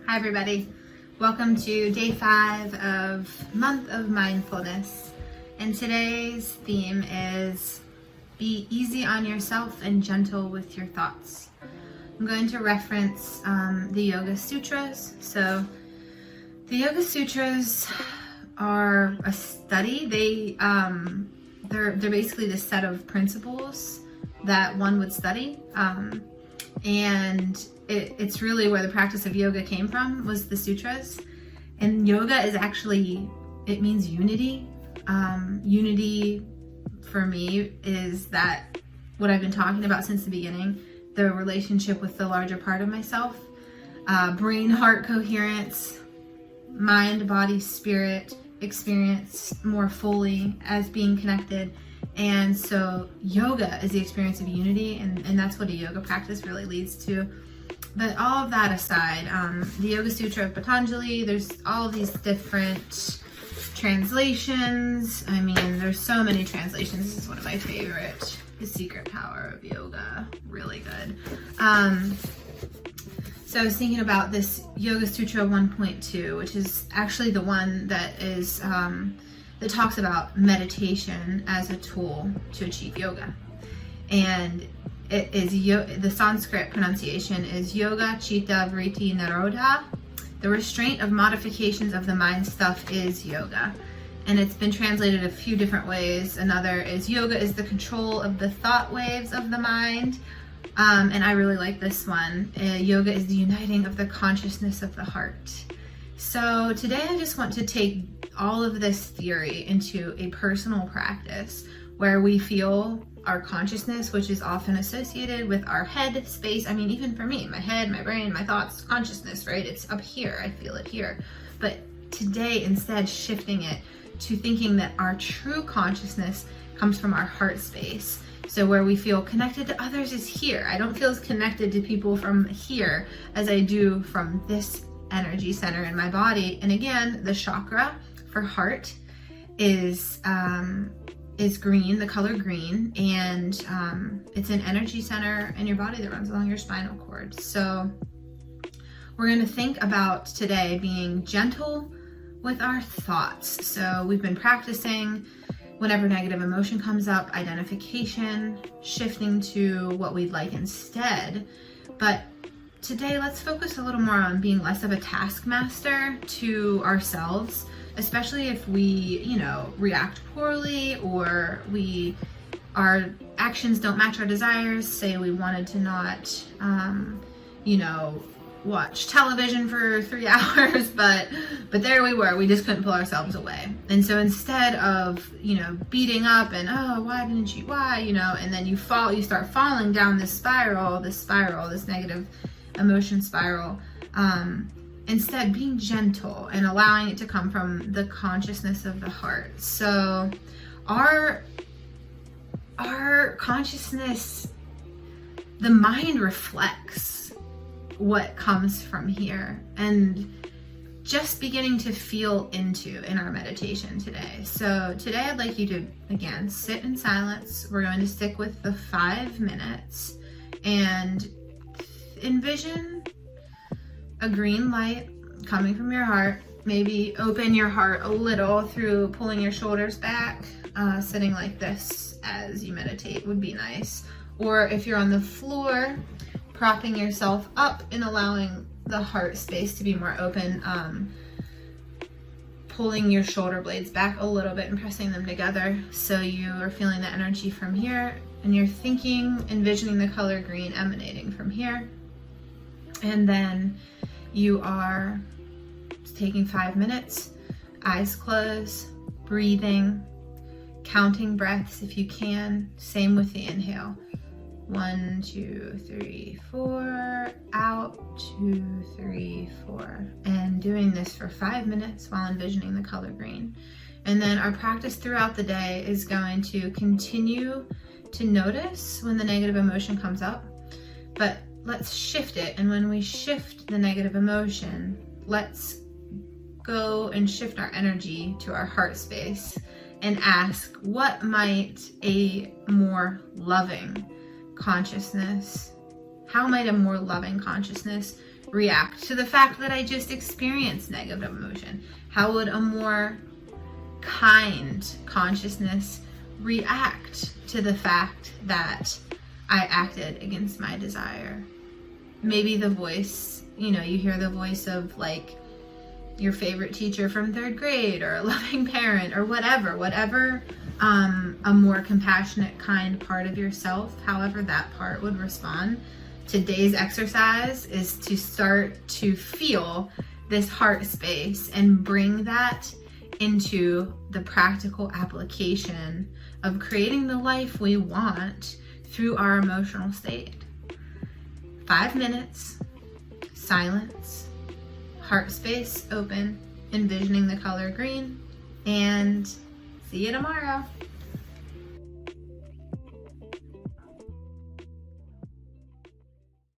Hi everybody, welcome to day 5 of month of mindfulness, and today's theme is be easy on yourself and gentle with your thoughts. I'm going to reference the Yoga Sutras. So the Yoga Sutras are a study. They're basically the set of principles that one would study, and it's really where the practice of yoga came from, was the sutras. And yoga is actually, it means unity. Unity for me is that what I've been talking about since the beginning, the relationship with the larger part of myself, brain heart coherence, mind, body, spirit experience more fully as being connected. And so yoga is the experience of unity, and that's what a yoga practice really leads to. But all of that aside, the Yoga Sutra of Patanjali, there's all these different translations. I mean, there's so many translations. This is one of my favorite, The Secret Power of Yoga, really good. So I was thinking about this Yoga Sutra 1.2, which is actually the one that is that talks about meditation as a tool to achieve yoga. And it is the Sanskrit pronunciation is yoga, chitta, vritti, nirodhah. The restraint of modifications of the mind stuff is yoga. And it's been translated a few different ways. Another is yoga is the control of the thought waves of the mind. And I really like this one. Yoga is the uniting of the consciousness of the heart. So today I just want to take all of this theory into a personal practice where we feel our consciousness, which is often associated with our head space. I mean, even for me, my head, my brain, my thoughts, consciousness, right? It's up here, I feel it here. But today, instead, shifting it to thinking that our true consciousness comes from our heart space. So where we feel connected to others is here. I don't feel as connected to people from here as I do from this energy center in my body. And again, the chakra for heart is green, the color green, and it's an energy center in your body that runs along your spinal cord. So we're going to think about today being gentle with our thoughts. So we've been practicing whenever negative emotion comes up, identification, shifting to what we'd like instead. But today, let's focus a little more on being less of a taskmaster to ourselves, especially if we, react poorly, or our actions don't match our desires. Say we wanted to not, watch television for 3 hours, but there we were, we just couldn't pull ourselves away. And so instead of, beating up and, oh, why didn't you, why, and then you start falling down this negative emotion spiral, instead being gentle and allowing it to come from the consciousness of the heart. So our consciousness, the mind reflects what comes from here, and just beginning to feel into in our meditation today. So today I'd like you to, again, sit in silence. We're going to stick with the 5 minutes and envision a green light coming from your heart. Maybe open your heart a little through pulling your shoulders back. Sitting like this as you meditate would be nice. Or if you're on the floor, propping yourself up and allowing the heart space to be more open, pulling your shoulder blades back a little bit and pressing them together so you are feeling the energy from here, and you're envisioning the color green emanating from here. And then you are taking 5 minutes, eyes closed, breathing, counting breaths if you can. Same with the inhale. 1, 2, 3, 4, out, 2, 3, 4. And doing this for 5 minutes while envisioning the color green. And then our practice throughout the day is going to continue to notice when the negative emotion comes up, but let's shift it. And when we shift the negative emotion, let's go and shift our energy to our heart space and ask, what might a more loving consciousness, how might a more loving consciousness react to the fact that I just experienced negative emotion? How would a more kind consciousness react to the fact that I acted against my desire? Maybe the voice, you hear the voice of like your favorite teacher from 3rd grade, or a loving parent, or whatever a more compassionate, kind part of yourself, however that part would respond. Today's exercise is to start to feel this heart space and bring that into the practical application of creating the life we want through our emotional state. 5 minutes, silence, heart space open, envisioning the color green, and see you tomorrow.